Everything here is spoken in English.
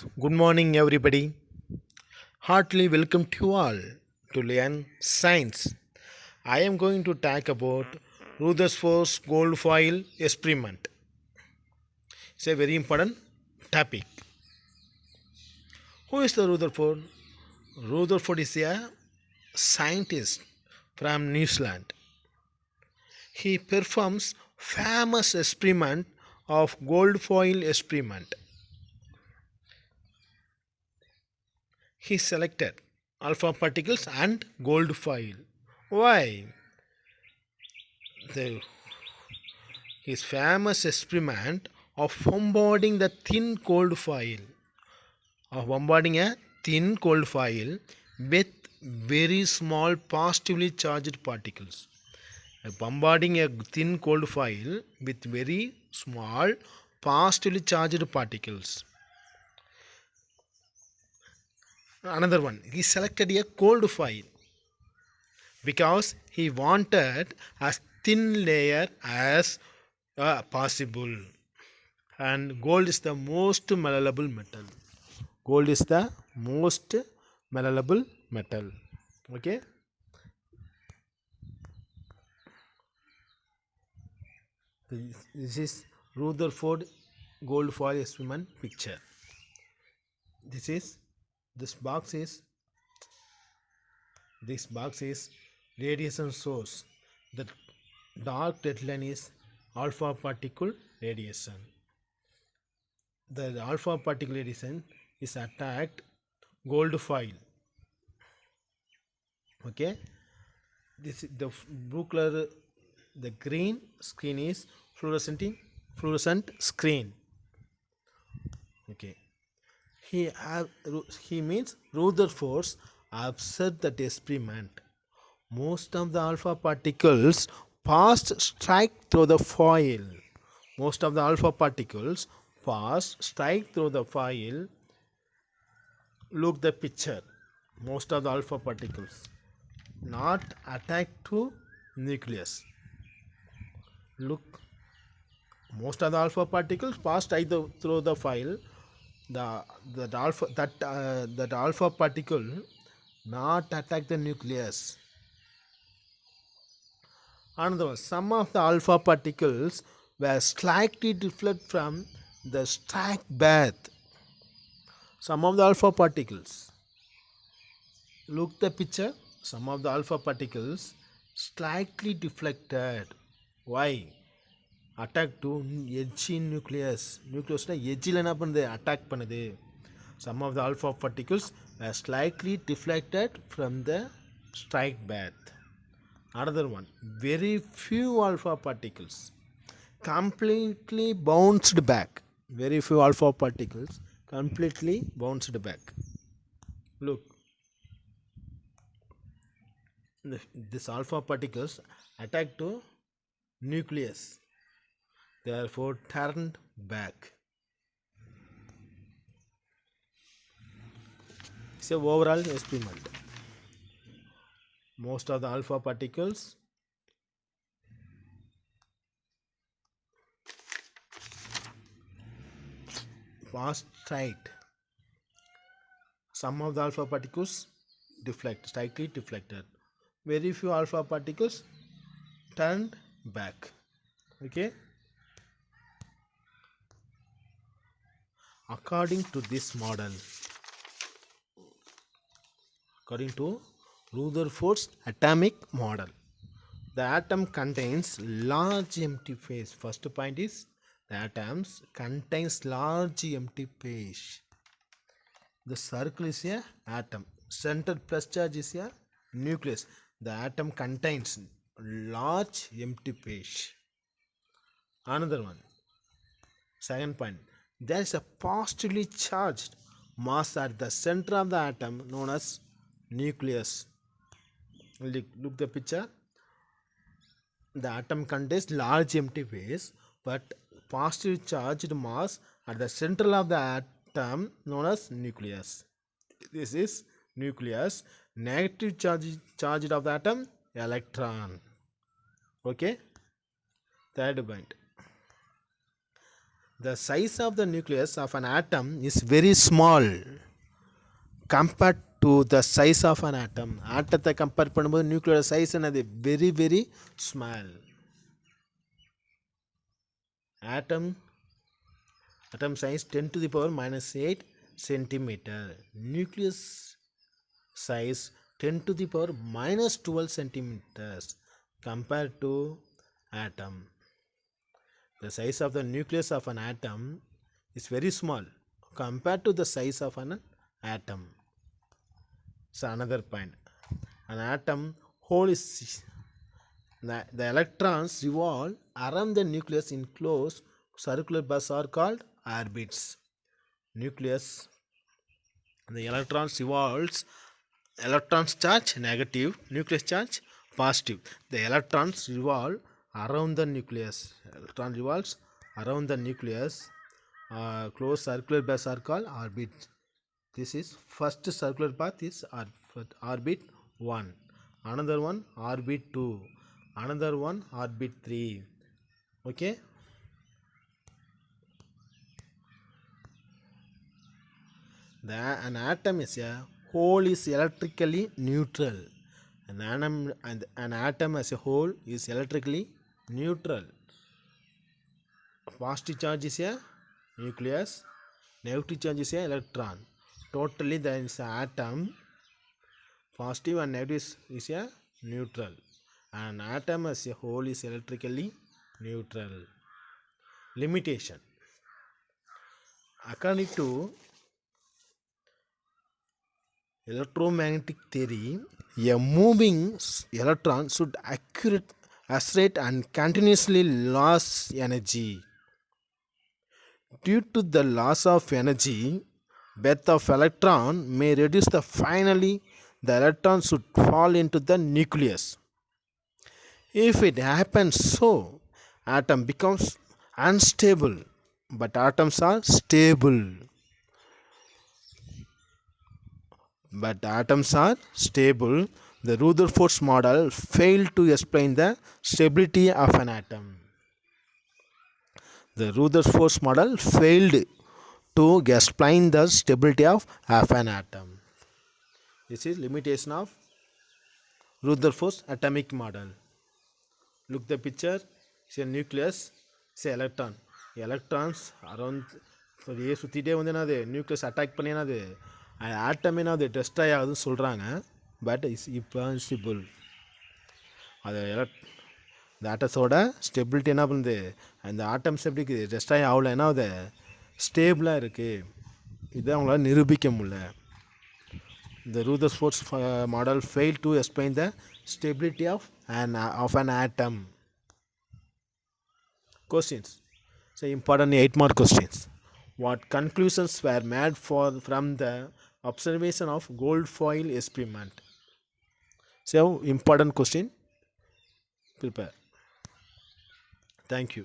Good morning, everybody. Heartily welcome to you all to learn science. I am going to talk about Rutherford's gold foil experiment. It's a very important topic. Who is the Rutherford? Rutherford is a scientist from New Zealand. He performs famous experiment of gold foil experiment. He selected alpha particles and gold foil. Why? The, his famous experiment of bombarding the thin cold foil, of bombarding a thin cold foil with very small positively charged particles. Bombarding a thin cold foil with very small positively charged particles. Another one, he selected a cold foil because he wanted as thin layer as possible, and gold is the most malleable metal. Gold is the most malleable metal. Okay, this is Rutherford gold foil experiment picture. This is this box is this box is radiation source. The dark red line is alpha particle radiation. The alpha particle radiation is attacked gold foil. Okay, this is the blue color, the green screen is fluorescent screen. Okay, he means Rutherford observed that experiment. Most of the alpha particles passed straight through the foil. Most of the alpha particles passed straight through the foil. Look the picture. Most of the alpha particles not attacked to nucleus. Look, most of the alpha particles passed through the foil. That alpha particle not attack the nucleus. Another one, some of the alpha particles were slightly different from the stack bath. Some of the alpha particles, look the picture, some of the alpha particles slightly deflected. Why? Attack to edgy nucleus. Nucleusனா எட்ஜில் என்ன பண்ணுது, attack பண்ணுது. Some of the alpha particles were slightly deflected from the strike path. Another one, very few alpha particles completely bounced back. Very few alpha particles completely bounced back. Look, this alpha particles attack to nucleus, therefore turned back. It's a overall experiment. Most of the alpha particles pass straight. Some of the alpha particles slightly deflected. Very few alpha particles turned back. Okay, according to this model, according to Rutherford's atomic model, the atom contains large empty space. First point is the atoms contains large empty space. The circle is a atom. Center plus charge is a nucleus. The atom contains large empty space. Another one. Second point. There is a positively charged mass at the center of the atom known as nucleus. Look the picture. The atom contains large empty space but positively charged mass at the center of the atom known as nucleus. This is nucleus. Negative charge of the atom, electron. Okay, third point, The size of the nucleus of an atom is very small compared to the size of an atom. ஆட்டத்தை compare பண்ணும்போது நியூக்ளியோட size என்னது very very small. atom size 10 to the power minus 8 centimeter. Nucleus size 10 to the power minus 12 centimeters compared to atom. The size of the nucleus of an atom is very small compared to the size of an atom. So another point, an atom hole is the electrons revolve around the nucleus in closed circular bursts are called orbits. Nucleus, the electrons revolves, electrons charge negative, nucleus charge positive. The electrons revolve around the nucleus. Electron revolves around the nucleus. Closed circular bursts are called orbits. This is first circular path is orbit 1, another one orbit 2, another one orbit 3. Okay. An atom is a whole is electrically neutral. An atom as a whole is electrically neutral. Positive charge is a nucleus, negative charge is a electron. Totally there is an atom. Positive and negative is a neutral. An atom as a whole is electrically neutral. Limitation. According to electromagnetic theory, a moving electron should accelerate and continuously lose energy. Due to the loss of energy, birth of electron may reduce the finally the electron should fall into the nucleus. If it happens so, atom becomes unstable, but atoms are stable. The Rutherford model failed to explain the stability of an atom. The Rutherford model failed to explain the stability of an atom. This is limitation of Rutherford atomic model. Look the picture. It's a nucleus. It's an electron. Electrons around சுற்றிட்டே வந்து என்னது nucleus attack பண்ணி என்னது ஆட்டம் என்னது destroy ஆகுதுன்னு சொல்கிறாங்க. But is impossible. அது இந்த ஆட்டஸோட stability என்ன பண்ணுது, அந்த ஆட்டம்ஸ் எப்படி இருக்குது டெஸ்ட்ராய் ஆகல, ஏன்னா அது ஸ்டேபிளாக இருக்குது. இதை அவங்களால நிரூபிக்க முடியல. The Rutherford model failed to explain the stability of an atom. Questions. So important 8 more questions. What conclusions were made from the observation of gold foil experiment? So important question. Prepare. Thank you.